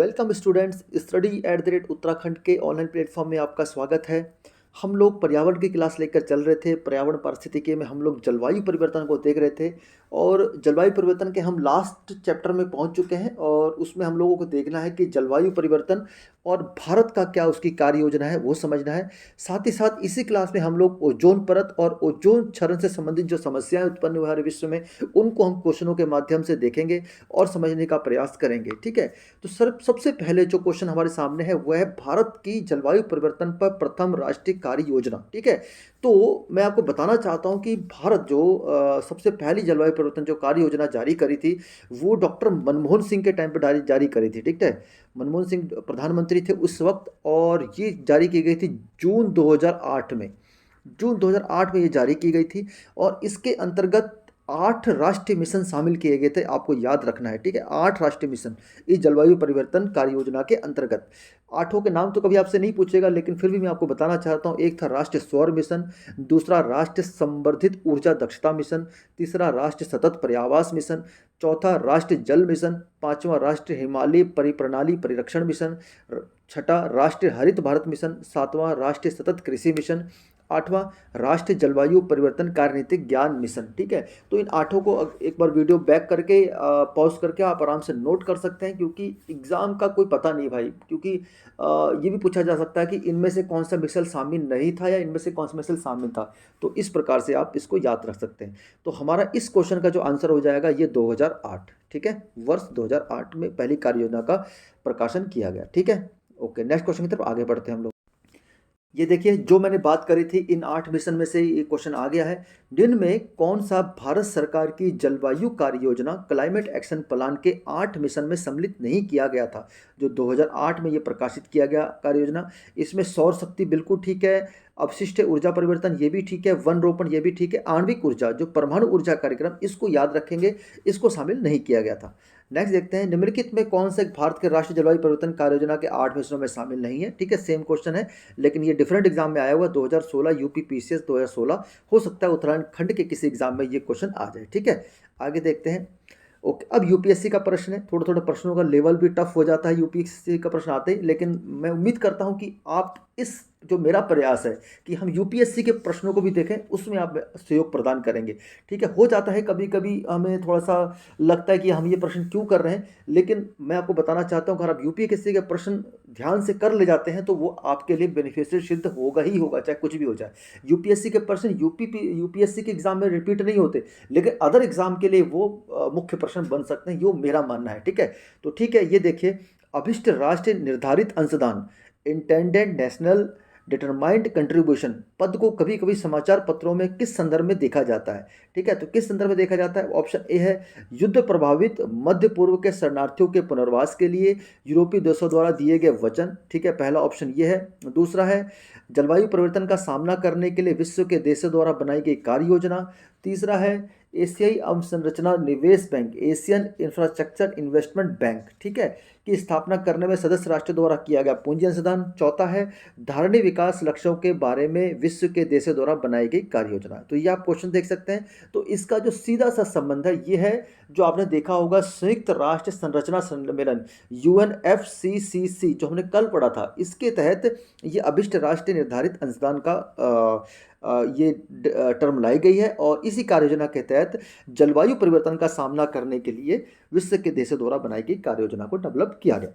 Welcome students, study at the rate Uttarakhand के online platform में आपका स्वागत है। हम लोग पर्यावरण की क्लास लेकर चल रहे थे। पर्यावरण पारिस्थितिकी में हम लोग जलवायु परिवर्तन को देख रहे थे और जलवायु परिवर्तन के हम लास्ट चैप्टर में पहुंच चुके हैं और उसमें हम लोगों को देखना है कि जलवायु परिवर्तन और भारत का क्या उसकी कार्य योजना है वो समझना है। साथ ही साथ इसी क्लास में हम लोग ओजोन परत और ओजोन क्षरण से संबंधित जो समस्याएं उत्पन्न हुई हमारे विश्व में उनको हम क्वेश्चनों के माध्यम से देखेंगे और समझने का प्रयास करेंगे। ठीक है, तो सर सबसे पहले जो क्वेश्चन हमारे सामने है वह है भारत की जलवायु परिवर्तन पर प्रथम राष्ट्रीय कार्य योजना। ठीक है, तो मैं आपको बताना चाहता हूं कि भारत जो सबसे पहली जलवायु परिवर्तन जो कार्य योजना जारी करी थी वो डॉक्टर मनमोहन सिंह के टाइम पर जारी करी थी। ठीक है, मनमोहन सिंह प्रधानमंत्री थे उस वक्त और ये जारी की गई थी जून 2008 में। जून 2008 में ये जारी की गई थी और इसके अंतर्गत 8 राष्ट्रीय मिशन शामिल किए गए थे। आपको याद रखना है, ठीक है, 8 राष्ट्रीय मिशन इस जलवायु परिवर्तन कार्य योजना के अंतर्गत। आठों के नाम तो कभी आपसे नहीं पूछेगा, लेकिन फिर भी मैं आपको बताना चाहता हूँ। एक था राष्ट्रीय सौर मिशन, दूसरा राष्ट्रीय संवर्धित ऊर्जा दक्षता मिशन, तीसरा राष्ट्रीय सतत पर्यावास मिशन, चौथा राष्ट्रीय जल मिशन, पांचवा राष्ट्रीय हिमालय परिप्रणाली परिरक्षण मिशन, छठा राष्ट्रीय हरित भारत मिशन, सातवां राष्ट्रीय सतत कृषि मिशन, आठवां राष्ट्रीय जलवायु परिवर्तन कार्यनीतिक ज्ञान मिशन। ठीक है, तो इन आठों को एक बार वीडियो बैक करके पॉज करके आप आराम से नोट कर सकते हैं, क्योंकि एग्ज़ाम का कोई पता नहीं भाई। क्योंकि ये भी पूछा जा सकता है कि इनमें से कौन सा मिसल शामिल नहीं था या इनमें से कौन सा मिसल शामिल था, तो इस प्रकार से आप इसको याद रख सकते हैं। तो हमारा इस क्वेश्चन का जो आंसर हो जाएगा ये 2008। ठीक है, वर्ष 2008 में पहली कार्य योजना का प्रकाशन किया गया। ठीक है, ओके, नेक्स्ट क्वेश्चन की तरफ आगे बढ़ते हैं हम लोग। ये देखिए, जो मैंने बात करी थी इन 8 मिशन में से ये क्वेश्चन आ गया है। दिन में कौन सा भारत सरकार की जलवायु कार्य योजना क्लाइमेट एक्शन प्लान के 8 मिशन में सम्मिलित नहीं किया गया था, जो 2008 में ये प्रकाशित किया गया कार्य योजना। इसमें सौर शक्ति बिल्कुल ठीक है, अपशिष्ट ऊर्जा परिवर्तन ये भी ठीक है, वन रोपण ये भी ठीक है, आणविक ऊर्जा जो परमाणु ऊर्जा कार्यक्रम इसको याद रखेंगे, इसको शामिल नहीं किया गया था। नेक्स्ट देखते हैं, निम्नलिखित में कौन से भारत के राष्ट्रीय जलवायु परिवर्तन कार्य योजना के 8 मिशनों में शामिल नहीं है। ठीक है, सेम क्वेश्चन है लेकिन ये डिफरेंट एग्जाम में आया हुआ 2016 यूपी पीसीएस 2016। हो सकता है उत्तराखंड के किसी एग्जाम में ये क्वेश्चन आ जाए। ठीक है, आगे देखते हैं। ओके, अब यूपीएससी का प्रश्न है। थोड़ा थोड़ा प्रश्नों का लेवल भी टफ हो जाता है यूपीएससी का प्रश्न आते ही, लेकिन मैं उम्मीद करता हूं कि आप इस जो मेरा प्रयास है कि हम यूपीएससी के प्रश्नों को भी देखें उसमें आप सहयोग प्रदान करेंगे। ठीक है, हो जाता है कभी कभी हमें थोड़ा सा लगता है कि हम ये प्रश्न क्यों कर रहे हैं, लेकिन मैं आपको बताना चाहता हूं अगर आप यूपीएससी के प्रश्न ध्यान से कर ले जाते हैं तो वो आपके लिए बेनिफिशियल सिद्ध होगा ही होगा, चाहे कुछ भी हो जाए। यूपीएससी के प्रश्न यूपीएससी के एग्जाम में रिपीट नहीं होते, लेकिन अदर एग्जाम के लिए वो मुख्य प्रश्न बन सकते हैं, ये मेरा मानना है। ठीक है, तो ठीक है, ये देखिए, अभिष्ट राष्ट्रीय निर्धारित अंशदान इंटेंडेड नेशनल डिटरमाइंड कंट्रीब्यूशन पद को कभी कभी समाचार पत्रों में किस संदर्भ में देखा जाता है। ठीक है, तो किस संदर्भ में देखा जाता है? ऑप्शन ए है युद्ध प्रभावित मध्य पूर्व के शरणार्थियों के पुनर्वास के लिए यूरोपीय देशों द्वारा दिए गए वचन। ठीक है, पहला ऑप्शन ये है। दूसरा है जलवायु परिवर्तन का सामना करने के लिए विश्व के देशों द्वारा बनाई गई कार्य योजना। तीसरा है एशियाई अवसंरचना निवेश bank, Asian infrastructure investment bank, ठीक है, की स्थापना करने में सदस्य राष्ट्र द्वारा किया गया पूंजी अंशदान। चौथा है धारणीय विकास लक्ष्यों के बारे में विश्व के देशों द्वारा बनाई गई कार्य योजना। तो ये आप क्वेश्चन देख सकते हैं। तो इसका जो सीधा सा संबंध है ये है जो आपने देखा होगा संयुक्त राष्ट्र संरचना सम्मेलन UNFCCC जो हमने कल पढ़ा था, इसके तहत ये अभिष्ट राष्ट्रीय निर्धारित अंशदान का ये टर्म लाई गई है और इसी कार्य योजना के तहत जलवायु परिवर्तन का सामना करने के लिए विश्व के देशों द्वारा बनाई गई कार्य योजना को डेवलप किया गया।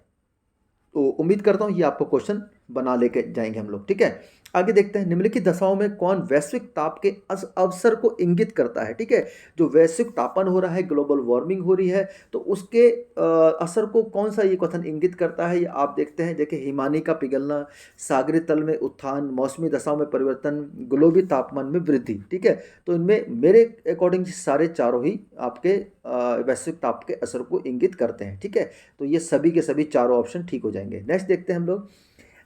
तो उम्मीद करता हूं ये आपको क्वेश्चन बना लेके जाएंगे हम लोग। ठीक है, आगे देखते हैं, निम्नलिखित दशाओं में कौन वैश्विक ताप के अवसर को इंगित करता है। ठीक है, जो वैश्विक तापन हो रहा है, ग्लोबल वार्मिंग हो रही है, तो उसके असर को कौन सा ये कथन इंगित करता है, ये आप देखते हैं। देखिए, हिमानी का पिघलना, सागरीय तल में उत्थान, मौसमी दशाओं में परिवर्तन, ग्लोबल तापमान में वृद्धि। ठीक है, तो इनमें मेरे अकॉर्डिंग सारे चारों ही आपके वैश्विक ताप के असर को इंगित करते हैं। ठीक है, तो ये सभी के सभी चारों ऑप्शन ठीक हो जाएंगे। नेक्स्ट देखते हैं हम लोग,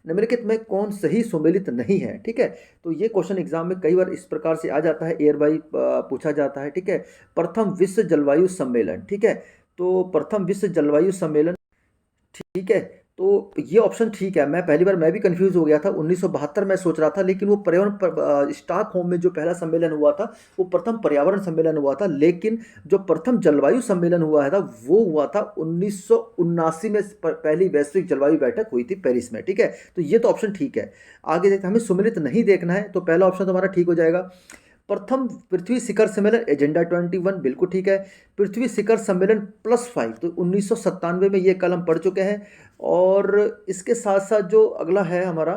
निम्नलिखित में कौन सही सुमेलित नहीं है। ठीक है, तो ये क्वेश्चन एग्जाम में कई बार इस प्रकार से आ जाता है, एयर बाई पूछा जाता है। ठीक है, प्रथम विश्व जलवायु सम्मेलन। ठीक है, तो प्रथम विश्व जलवायु सम्मेलन, ठीक है, तो ये ऑप्शन ठीक है। मैं पहली बार मैं भी कंफ्यूज हो गया था, 1972 मैं सोच रहा था, लेकिन वो पर्यावरण स्टॉकहोम में जो पहला सम्मेलन हुआ था वो प्रथम पर्यावरण सम्मेलन हुआ था, लेकिन जो प्रथम जलवायु सम्मेलन हुआ है था वो हुआ था 1979 में। पहली वैश्विक जलवायु बैठक हुई थी पेरिस में, ठीक है। तो ये तो ऑप्शन ठीक है। आगे देखते हैं, हमें सुमेलित नहीं देखना है, तो पहला ऑप्शन तो हमारा ठीक हो जाएगा। प्रथम पृथ्वी शिखर सम्मेलन एजेंडा 21 बिल्कुल ठीक है। पृथ्वी शिखर सम्मेलन +5 तो 1997 में ये कल हम पढ़ चुके हैं। और इसके साथ साथ जो अगला है हमारा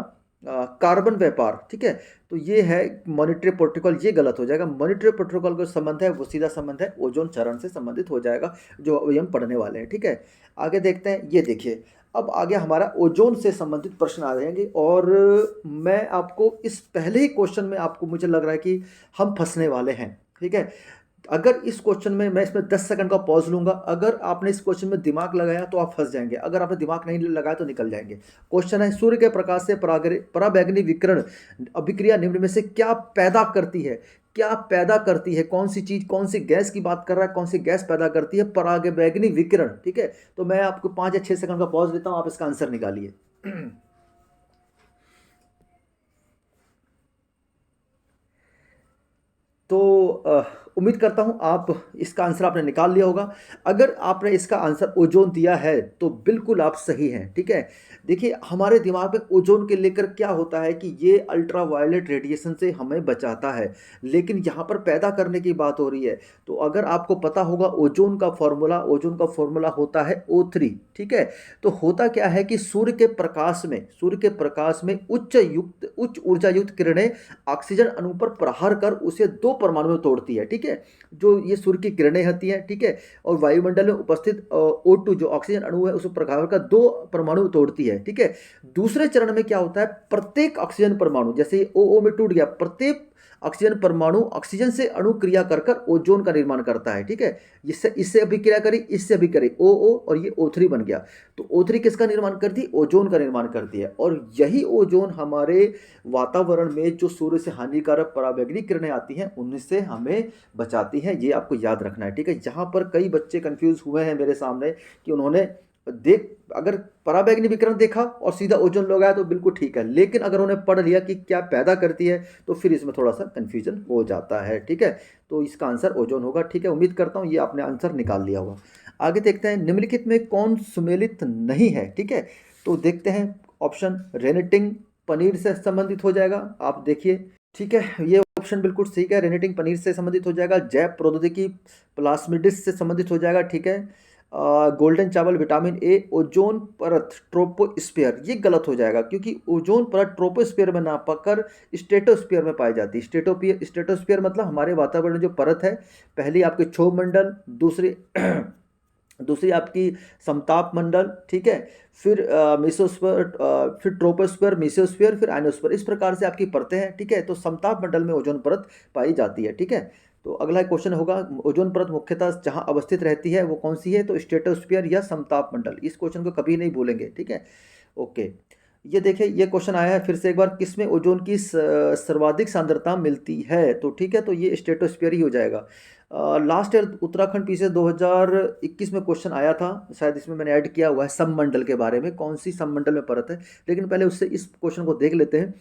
कार्बन व्यापार, ठीक है। तो ये है मॉनिटरी प्रोटोकॉल, ये गलत हो जाएगा। मॉनिटरी प्रोटोकॉल का संबंध है वो सीधा संबंध है ओजोन चरण से संबंधित हो जाएगा, जो अभी हम पढ़ने वाले हैं, ठीक है। आगे देखते हैं, ये देखिए अब आ गया हमारा ओजोन से संबंधित प्रश्न आ जाएंगे। और मैं आपको इस पहले ही क्वेश्चन में आपको मुझे लग रहा है कि हम फंसने वाले हैं, ठीक है। अगर इस क्वेश्चन में मैं इसमें 10 सेकंड का पॉज लूंगा, अगर आपने इस क्वेश्चन में दिमाग लगाया तो आप फंस जाएंगे, अगर आपने दिमाग नहीं लगाया तो निकल जाएंगे। क्वेश्चन है, सूर्य के प्रकाश से पराबैंगनी विकिरण अभिक्रिया निम्न में से क्या पैदा करती है? क्या पैदा करती है? कौन सी चीज, कौन सी गैस की बात कर रहा है? कौन सी गैस पैदा करती है पराबैंगनी विकिरण, ठीक है। तो मैं आपको 5 या 6 सेकंड का पॉज देता हूं, आप इसका आंसर निकालिए। तो उम्मीद करता हूं आप इसका आंसर आपने निकाल लिया होगा। अगर आपने इसका आंसर ओजोन दिया है तो बिल्कुल आप सही हैं, ठीक है। देखिए हमारे दिमाग में ओजोन के लेकर क्या होता है कि ये अल्ट्रावायलेट रेडिएशन से हमें बचाता है, लेकिन यहाँ पर पैदा करने की बात हो रही है। तो अगर आपको पता होगा ओजोन का फॉर्मूला होता है O3, ठीक है। तो होता क्या है कि सूर्य के प्रकाश में उच्च ऊर्जा युक्त किरणें ऑक्सीजन अणु पर प्रहार कर उसे 2 परमाणु में तोड़ती है, ठीक है। जो ये सूर्य की किरणें होती हैं, ठीक है। और वायुमंडल में उपस्थित O2 जो ऑक्सीजन अणु है उसे प्रभाव कर 2 परमाणु तोड़ती है, ठीक है। दूसरे चरण में क्या होता है, प्रत्येक ऑक्सीजन परमाणु, जैसे OO में टूट गया, प्रत्येक ऑक्सीजन परमाणु ऑक्सीजन से अणु क्रिया कर कर ओजोन का निर्माण करता है, ठीक है। इससे इससे अभिक्रिया करी, इससे भी करी, OO और ये O3 बन गया। तो O3 किसका निर्माण करती है? ओजोन का निर्माण करती है। और यही ओजोन हमारे वातावरण में जो सूर्य से हानिकारक पराबैंगनी किरणें आती हैं उनसे हमें बचाती हैं, ये आपको याद रखना है, ठीक है। यहाँ पर कई बच्चे कंफ्यूज हुए हैं मेरे सामने कि उन्होंने अगर पराबैंगनी विकिरण देखा और सीधा ओजोन लगाया तो बिल्कुल ठीक है, लेकिन अगर उन्हें पढ़ लिया कि क्या पैदा करती है तो फिर इसमें थोड़ा सा कंफ्यूजन हो जाता है, ठीक है। तो इसका आंसर ओजोन होगा, ठीक है। उम्मीद करता हूँ ये आपने आंसर निकाल लिया होगा। आगे देखते हैं, निम्नलिखित में कौन सुमेलित नहीं है, ठीक है। तो देखते हैं, ऑप्शन रेनेटिंग पनीर से संबंधित हो जाएगा, आप देखिए, ठीक है। ये ऑप्शन बिल्कुल ठीक है, रेनेटिंग पनीर से संबंधित हो जाएगा। जैव प्रौद्योगिकी प्लाज्मिडिस से संबंधित हो जाएगा, ठीक है। गोल्डन चावल विटामिन ए, ओजोन परत ट्रोपोस्फीयर, ये गलत हो जाएगा क्योंकि ओजोन परत ट्रोपोस्फीयर में ना पाकर स्ट्रेटोस्फीयर में पाई जाती है। स्ट्रेटोस्फीयर मतलब हमारे वातावरण जो परत है, पहली आपके क्षोभ मंडल, दूसरी दूसरी आपकी समताप मंडल, ठीक है। फिर मेसोस्फीयर, फिर ट्रोपोस्फीयर, मेसोस्फीयर, फिर आयनोस्फीयर, इस प्रकार से आपकी परतें हैं, ठीक है। तो समताप मंडल में ओजोन परत पाई जाती है, ठीक है। तो अगला क्वेश्चन होगा, ओजोन परत मुख्यतः जहां अवस्थित रहती है वो कौन सी है? तो स्ट्रेटोस्फीयर या समताप मंडल। इस क्वेश्चन को कभी नहीं भूलेंगे, ठीक है। ओके, ये देखिए ये क्वेश्चन आया है फिर से एक बार, किसमें ओजोन की सर्वाधिक सांद्रता मिलती है? तो ठीक है, तो ये स्ट्रेटोस्फीयर ही हो जाएगा। लास्ट ईयर उत्तराखंड पीसीएस 2021 में क्वेश्चन आया था, शायद इसमें मैंने ऐड किया हुआ है सममंडल के बारे में, कौन सी सममंडल में परत है। लेकिन पहले उससे इस क्वेश्चन को देख लेते हैं।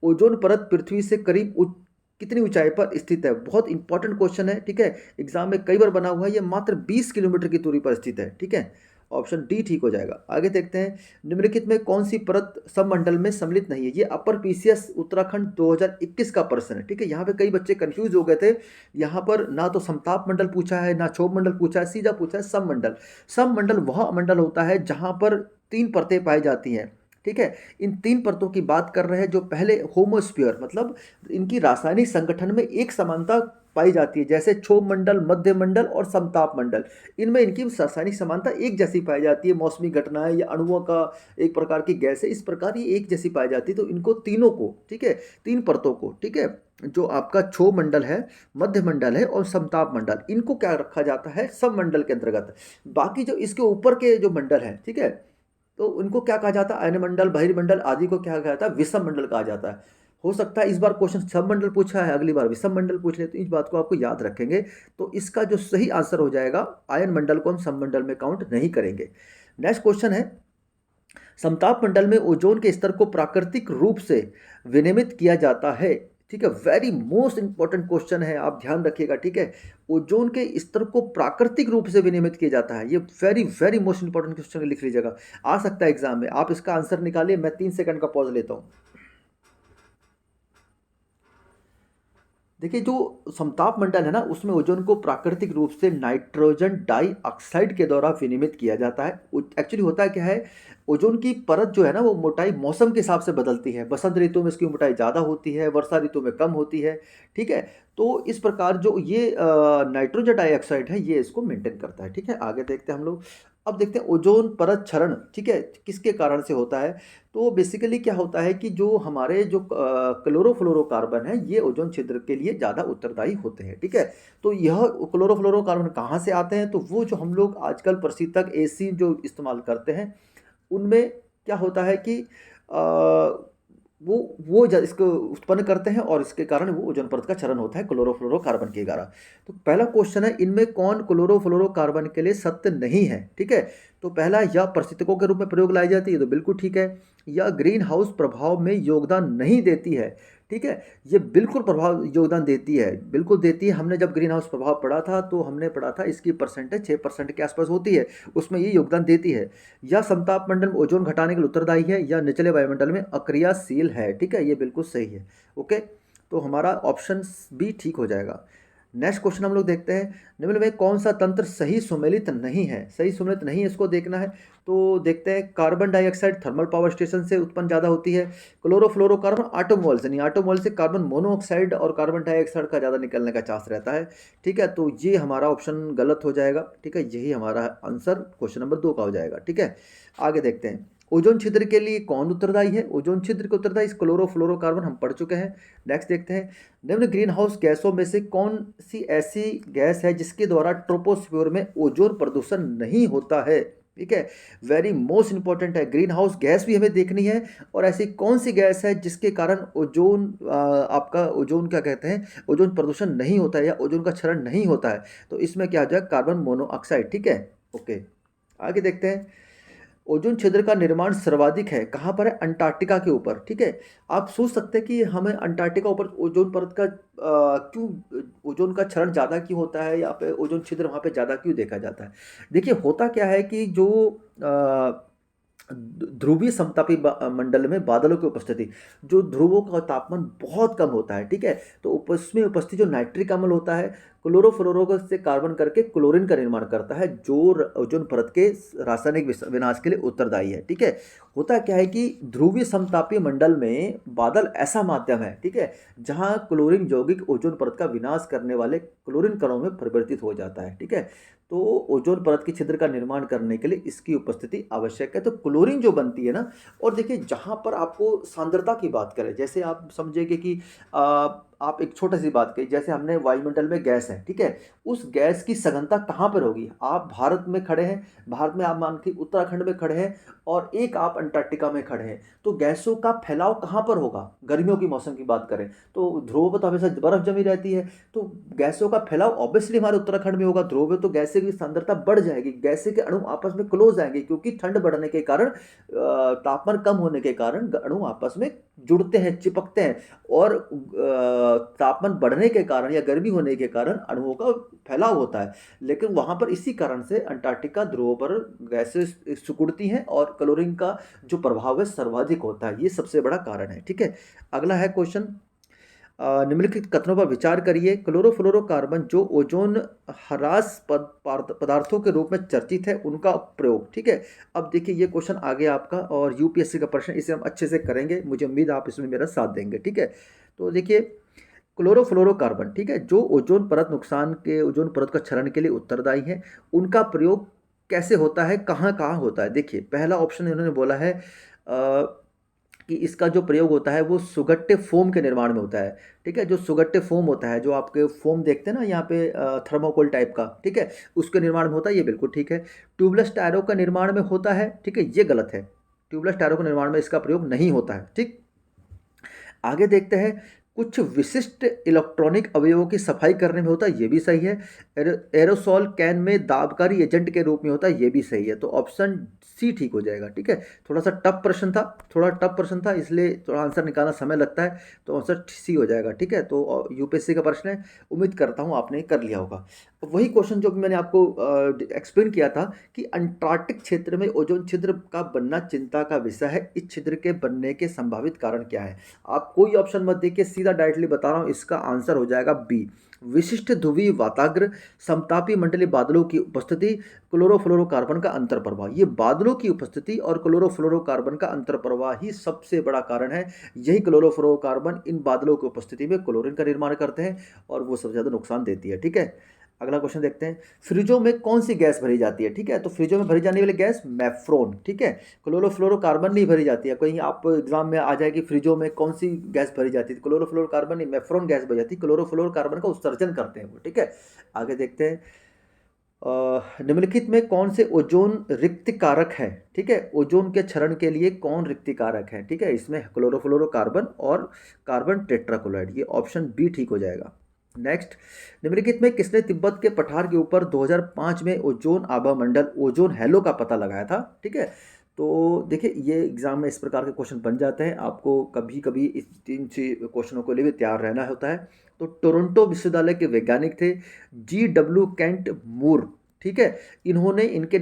ओजोन परत पृथ्वी से करीब कितनी ऊंचाई पर स्थित है? बहुत इंपॉर्टेंट क्वेश्चन है, ठीक है। एग्जाम में कई बार बना हुआ है, ये मात्र 20 किलोमीटर की दूरी पर स्थित है, ठीक है। ऑप्शन डी ठीक हो जाएगा। आगे देखते हैं, निम्नलिखित में कौन सी परत सबमंडल में सम्मिलित नहीं है? ये अपर पीसीएस उत्तराखंड 2021 का प्रश्न है, ठीक है। यहाँ पे कई बच्चे कंफ्यूज हो गए थे, यहाँ पर ना तो समताप मंडल पूछा है ना क्षोभ मंडल पूछा है, सीधा पूछा है सबमंडल। सबमंडल वह मंडल होता है जहाँ पर 3 परतें पाई जाती हैं, ठीक है। इन 3 परतों की बात कर रहे हैं, जो पहले होमोस्फीयर मतलब इनकी रासायनिक संगठन में एक समानता पाई जाती है, जैसे क्षोभ मंडल, मध्य मंडल और समताप मंडल, इनमें इनकी रासायनिक समानता एक जैसी पाई जाती है। मौसमी घटनाएं या अणुओं का एक प्रकार की गैस है, इस प्रकार ये एक जैसी पाई जाती है। तो इनको तीनों को, ठीक है, 3 परतों को, ठीक है, जो आपका क्षोभ मंडल है, मध्य मंडल है और समताप मंडल, इनको क्या रखा जाता है? सब मंडल के अंतर्गत। बाकी जो इसके ऊपर के जो मंडल है, ठीक है, तो उनको क्या कहा जाता है? आयनमंडल, बहिर्मंडल आदि को क्या कहा जाता है? विषम मंडल कहा जाता है। हो सकता है इस बार क्वेश्चन सब मंडल पूछा है, अगली बार विषम मंडल पूछ ले, तो इस बात को आपको याद रखेंगे। तो इसका जो सही आंसर हो जाएगा, आयन मंडल को हम सब मंडल में काउंट नहीं करेंगे। नेक्स्ट क्वेश्चन है, समताप मंडल में ओजोन के स्तर को प्राकृतिक रूप से विनियमित किया जाता है। ठीक है, वेरी मोस्ट इंपॉर्टेंट क्वेश्चन है, आप ध्यान रखिएगा। ठीक है, ओजोन के स्तर को प्राकृतिक रूप से विनियमित किया जाता है, ये very very most important question लिख लीजिएगा, आ सकता है एग्जाम में। आप इसका आंसर निकालिए, मैं 3 सेकंड का पॉज लेता हूँ। देखिए, जो समताप मंडल है ना, उसमें ओजोन को प्राकृतिक रूप से नाइट्रोजन डाइऑक्साइड के द्वारा विनियमित किया जाता है। एक्चुअली होता क्या है, ओजोन की परत जो है ना, वो मोटाई मौसम के हिसाब से बदलती है। बसंत ऋतु में इसकी मोटाई ज़्यादा होती है, वर्षा ऋतु में कम होती है। ठीक है, तो इस प्रकार जो ये नाइट्रोजन डाइऑक्साइड है, ये इसको मेंटेन करता है। ठीक है, आगे देखते हैं हम लोग। अब देखते हैं ओजोन परत क्षरण, ठीक है, किसके कारण से होता है। तो बेसिकली क्या होता है कि जो हमारे जो क्लोरोफ्लोरोकार्बन है, ये ओजोन छिद्र के लिए ज़्यादा उत्तरदायी होते हैं। ठीक है, तो यह क्लोरोफ्लोरोकार्बन कहाँ से आते हैं, तो वो जो हम लोग आजकल प्रशीतक एसी जो इस्तेमाल करते हैं, उनमें क्या होता है कि इसको उत्पन्न करते हैं, और इसके कारण वो ओजोन परत का क्षरण होता है क्लोरोफ्लोरोकार्बन के कारण। तो पहला क्वेश्चन है, इनमें कौन क्लोरोफ्लोरोकार्बन के लिए सत्य नहीं है। ठीक है, तो पहला, या परिस्थितिकों के रूप में प्रयोग लाई जाती है, तो बिल्कुल ठीक है। या ग्रीन हाउस प्रभाव में योगदान नहीं देती है। ठीक है, ये बिल्कुल प्रभाव योगदान देती है, बिल्कुल देती है। हमने जब ग्रीन हाउस प्रभाव पढ़ा था, तो हमने पढ़ा था इसकी परसेंटेज 6% के आसपास होती है, उसमें ये योगदान देती है। या समताप मंडल में ओजोन घटाने के लिए उत्तरदायी है, या निचले वायुमंडल में अक्रियाशील है। ठीक है, ये बिल्कुल सही है। ओके, तो हमारा ऑप्शन भी ठीक हो जाएगा। नेक्स्ट क्वेश्चन हम लोग देखते हैं, निम्न में कौन सा तंत्र सही सुमेलित नहीं है। सही सुमेलित नहीं है, इसको देखना है। तो देखते हैं, carbon dioxide thermal power station से उत्पन्न ज़्यादा होती है। क्लोरोफ्लोरोकार्बन ऑटोमोबाइल से नहीं, ऑटोमोबाइल से कार्बन मोनोऑक्साइड और कार्बन डाइऑक्साइड का ज़्यादा निकलने का चांस रहता है। ठीक है, तो ये हमारा ऑप्शन गलत हो जाएगा। ठीक है, यही हमारा आंसर क्वेश्चन नंबर 2 का हो जाएगा। ठीक है, आगे देखते हैं, ओजोन छिद्र के लिए कौन उत्तरदायी है। ओजोन छिद्र के उत्तरदायी क्लोरोफ्लोरोकार्बन हम पढ़ चुके हैं। नेक्स्ट देखते हैं, निम्न ग्रीन हाउस गैसों में से कौन सी ऐसी गैस है जिसके द्वारा ट्रोपोस्फीयर में ओजोन प्रदूषण नहीं होता है। ठीक है, वेरी मोस्ट इंपॉर्टेंट है, ग्रीन हाउस गैस भी हमें देखनी है, और ऐसी कौन सी गैस है जिसके कारण ओजोन आपका ओजोन क्या कहते हैं, ओजोन प्रदूषण नहीं होता है, या ओजोन का क्षरण नहीं होता है। तो इसमें क्या आ जाएगा, कार्बन मोनोऑक्साइड। ठीक है, ओके, आगे देखते हैं, ओजोन छिद्र का निर्माण सर्वाधिक है कहाँ पर है, अंटार्कटिका के ऊपर। ठीक है, आप सोच सकते हैं कि हमें अंटार्कटिका ऊपर ओजोन परत का क्यों ओजोन का क्षरण ज़्यादा क्यों होता है, या पे ओजोन छिद्र वहाँ पे ज़्यादा क्यों देखा जाता है। देखिए, होता क्या है कि जो ध्रुवीय समतापी मंडल में बादलों की उपस्थिति, जो ध्रुवों का तापमान बहुत कम होता है। ठीक है, तो उसमें उपस्थित जो नाइट्रिक अम्ल होता है, क्लोरोफ्लोरो से कार्बन करके क्लोरीन का निर्माण करता है, जो ओजोन परत के रासायनिक विनाश के लिए उत्तरदायी है। ठीक है, होता क्या है कि ध्रुवीय समतापीय मंडल में बादल ऐसा माध्यम है, ठीक है, जहां क्लोरीन यौगिक ओजोन परत का विनाश करने वाले क्लोरीन कणों में परिवर्तित हो जाता है। ठीक है, तो ओजोन परत के छिद्र का निर्माण करने के लिए इसकी उपस्थिति आवश्यक है। तो क्लोरीन जो बनती है ना, और देखिए, जहाँ पर आपको सांद्रता की बात करें, जैसे आप समझेंगे कि आप एक छोटी सी बात कही, जैसे हमने वायुमंडल में गैस है। ठीक है, उस गैस की सघनता कहाँ पर होगी। आप भारत में खड़े हैं, भारत में आप मान के उत्तराखंड में खड़े हैं, और एक आप अंटार्कटिका में खड़े हैं, तो गैसों का फैलाव कहाँ पर होगा। गर्मियों की मौसम की बात करें तो ध्रुवों पर तो हमेशा बर्फ जमी रहती है, तो गैसों का फैलाव ऑब्वियसली हमारे उत्तराखंड में होगा। ध्रुव में तो गैसें की सांद्रता बढ़ जाएगी, गैसें के अणु आपस में क्लोज आएंगे, क्योंकि ठंड बढ़ने के कारण, तापमान कम होने के कारण अणु आपस में जुड़ते हैं, चिपकते हैं, और तापमान बढ़ने के कारण या गर्मी होने के कारण अणुओं का फैलाव होता है। लेकिन वहाँ पर इसी कारण से अंटार्कटिका ध्रुवों पर गैसें सिकुड़ती हैं, और क्लोरीन का जो प्रभाव है सर्वाधिक होता है, ये सबसे बड़ा कारण है। ठीक है, अगला है क्वेश्चन, निम्नलिखित कथनों पर विचार करिए। क्लोरोफ्लोरोकार्बन जो ओजोन ह्रास पदार्थों के रूप में चर्चित है, उनका प्रयोग। ठीक है, अब देखिए, ये क्वेश्चन आ गया आपका, और यूपीएससी का प्रश्न, इसे हम अच्छे से करेंगे, मुझे उम्मीद आप इसमें मेरा साथ देंगे। ठीक है, तो देखिए, क्लोरोफ्लोरोकार्बन, ठीक है, जो ओजोन परत नुकसान के ओजोन परत का क्षरण के लिए उत्तरदायी है, उनका प्रयोग कैसे होता है, कहाँ कहाँ होता है। देखिए, पहला ऑप्शन इन्होंने बोला है कि इसका जो प्रयोग होता है वो सुगट्टे फोम के निर्माण में होता है। ठीक है, जो सुगट्टे फोम होता है, जो आपके फोम देखते हैं ना यहाँ पे, थर्मोकोल टाइप का, ठीक है, उसके निर्माण में होता है, ये बिल्कुल ठीक है। ट्यूबलेस टायरों का निर्माण में होता है, ठीक है, ये गलत है। ट्यूबलेस टायरों के निर्माण में इसका प्रयोग नहीं होता है। ठीक, आगे देखते हैं, कुछ विशिष्ट इलेक्ट्रॉनिक अवयवों की सफाई करने में होता है, ये भी सही है। एरोसॉल कैन में दाबकारी एजेंट के रूप में होता है, ये भी सही है। तो ऑप्शन सी ठीक हो जाएगा। ठीक है, थोड़ा सा टफ प्रश्न था, थोड़ा टफ प्रश्न था, इसलिए थोड़ा आंसर निकालना समय लगता है, तो आंसर सी हो जाएगा। ठीक है, तो यूपीएससी का प्रश्न है, उम्मीद करता हूँ आपने कर लिया होगा। वही क्वेश्चन जो मैंने आपको एक्सप्लेन किया था कि अंटार्कटिक क्षेत्र में ओजोन छिद्र का बनना चिंता का विषय है, इस छिद्र के बनने के संभावित कारण क्या है। आप कोई ऑप्शन मत देखिए, सीधा डायरेक्टली बता रहा हूँ, इसका आंसर हो जाएगा बी, विशिष्ट ध्रुवीय वाताग्र, समतापी मंडलीय बादलों की उपस्थिति, क्लोरोफ्लोरोकार्बन का अंतर प्रवाह। ये बादलों की उपस्थिति और क्लोरोफ्लोरोकार्बन का अंतर प्रवाह ही सबसे बड़ा कारण है। यही क्लोरोफ्लोरोकार्बन इन बादलों की उपस्थिति में क्लोरीन का निर्माण करते हैं और वो सबसे ज़्यादा नुकसान देती है। ठीक है, अगला क्वेश्चन देखते हैं, फ्रिजों में कौन सी गैस भरी जाती है। ठीक है, तो फ्रिजों में भरी जाने वाली गैस मेफ्रोन। ठीक है, क्लोरोफ्लोरोकार्बन नहीं भरी जाती है। कहीं आप एग्जाम में आ जाए कि फ्रिजों में कौन सी गैस भरी जाती है, क्लोरोफ्लोरोकार्बन नहीं, मेफ्रोन गैस भरी जाती है। क्लोरोफ्लोरोकार्बन का उत्सर्जन करते हैं वो। ठीक है, आगे देखते हैं, निम्नलिखित में कौन से ओजोन रिक्त कारक है। ठीक है, ओजोन के क्षरण के लिए कौन रिक्त कारक है। ठीक है, इसमें क्लोरोफ्लोरोकार्बन और कार्बन टेट्राक्लोराइड, ये ऑप्शन बी ठीक हो जाएगा। नेक्स्ट, निम्नलिखित में किसने तिब्बत के पठार के ऊपर 2005 में ओजोन आभा मंडल ओजोन हैलो का पता लगाया था। ठीक है, तो देखिए ये एग्जाम में इस प्रकार के क्वेश्चन बन जाते हैं, आपको कभी कभी इस तीन से क्वेश्चनों के लिए भी तैयार रहना होता है। तो टोरंटो विश्वविद्यालय के वैज्ञानिक थे GW केंट मूर। ठीक है, इनके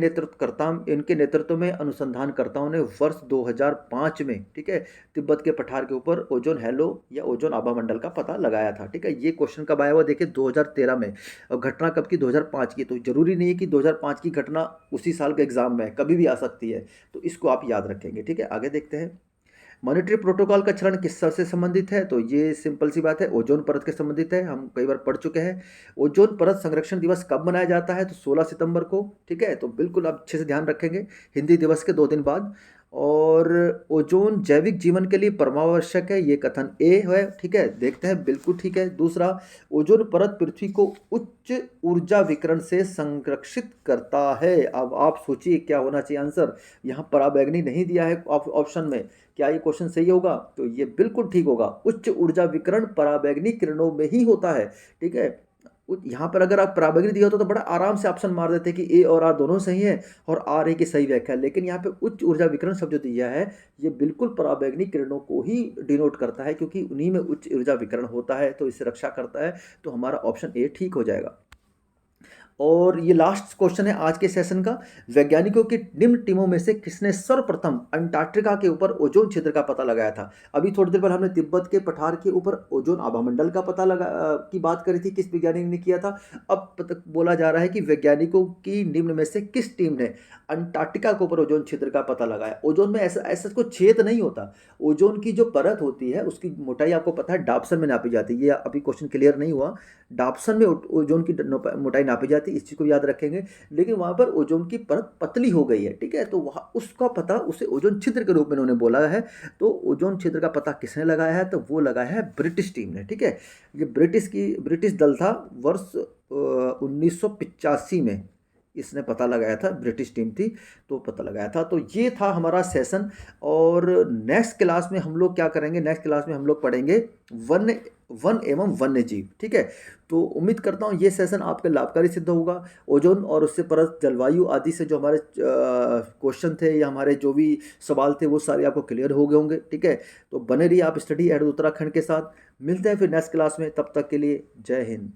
नेतृत्व में अनुसंधानकर्ताओं ने वर्ष 2005 में, ठीक है, तिब्बत के पठार के ऊपर ओजोन हैलो या ओजोन आभा मंडल का पता लगाया था। ठीक है, ये क्वेश्चन कब आया हुआ देखिए 2013 में, और घटना कब की, 2005 की। तो जरूरी नहीं है कि 2005 की घटना उसी साल के एग्जाम में है, कभी भी आ सकती है, तो इसको आप याद रखेंगे। ठीक है, आगे देखते हैं, मॉनेटरी प्रोटोकॉल का क्षरण किस से संबंधित है। तो ये सिंपल सी बात है, ओजोन परत के संबंधित है, हम कई बार पढ़ चुके हैं। ओजोन परत संरक्षण दिवस कब मनाया जाता है, तो 16 सितंबर को। ठीक है, तो बिल्कुल आप अच्छे से ध्यान रखेंगे, हिंदी दिवस के 2 दिन बाद। और ओजोन जैविक जीवन के लिए परमावश्यक है, ये कथन ए है। ठीक है, देखते हैं, बिल्कुल ठीक है। दूसरा, ओजोन परत पृथ्वी को उच्च ऊर्जा विकिरण से संरक्षित करता है। अब आप सोचिए क्या होना चाहिए आंसर, यहाँ पराबैंगनी नहीं दिया है ऑप्शन में, क्या ये क्वेश्चन सही होगा, तो ये बिल्कुल ठीक होगा। उच्च ऊर्जा विकिरण पराबैंगनी किरणों में ही होता है। ठीक है, यहाँ पर अगर आप पराबैंगनी दिया होता तो बड़ा आराम से ऑप्शन मार देते कि ए और आर दोनों सही है और आर ए की सही व्याख्या है, लेकिन यहाँ पे उच्च ऊर्जा विकिरण शब्द जो दिया है ये बिल्कुल पराबैंगनी किरणों को ही डिनोट करता है, क्योंकि उन्हीं में उच्च ऊर्जा विकिरण होता है, तो इससे रक्षा करता है। तो हमारा ऑप्शन ए ठीक हो जाएगा। और ये लास्ट क्वेश्चन है आज के सेशन का, वैज्ञानिकों की निम्न टीमों में से किसने सर्वप्रथम अंटार्कटिका के ऊपर ओजोन छिद्र का पता लगाया था। अभी थोड़ी देर पहले हमने तिब्बत के पठार के ऊपर ओजोन आभामंडल का पता की बात करी थी, किस वैज्ञानिक ने किया था। अब बोला जा रहा है कि वैज्ञानिकों की निम्न में से किस टीम ने अंटार्कटिका के ऊपर ओजोन छिद्र का पता लगाया। ओजोन में ऐसा ऐसा कोई छेद नहीं होता, ओजोन की जो परत होती है उसकी मोटाई आपको पता है डाप्सन में नापी जाती है, ये अभी क्वेश्चन क्लियर नहीं हुआ, डाप्सन में ओजोन की मोटाई नापी जाती है, इस चीज़ को याद रखेंगे। लेकिन वहाँ पर ओजोन की परत पतली हो गई है। ठीक है, तो वहाँ उसका पता उसे ओजोन छिद्र के रूप में उन्होंने बोला है। तो ओजोन छिद्र का पता किसने लगाया है, तो वो लगाया है ब्रिटिश टीम ने। ठीक है, ये ब्रिटिश दल था, वर्ष 1985 में इसने पता लगाया था, ब्रिटिश टीम थी तो पता लगाया था। तो ये था हमारा सेशन। और नेक्स्ट क्लास में हम लोग क्या करेंगे, नेक्स्ट क्लास में हम लोग पढ़ेंगे वन एवं वन्य जीव। ठीक है, तो उम्मीद करता हूँ ये सेशन आपके लाभकारी सिद्ध होगा। ओजोन और उससे परत, जलवायु आदि से जो हमारे क्वेश्चन थे या हमारे जो भी सवाल थे वो सारे आपको क्लियर हो गए होंगे। ठीक है, तो बने रहिए आप स्टडी एट उत्तराखंड के साथ। मिलते हैं फिर नेक्स्ट क्लास में, तब तक के लिए जय हिंद।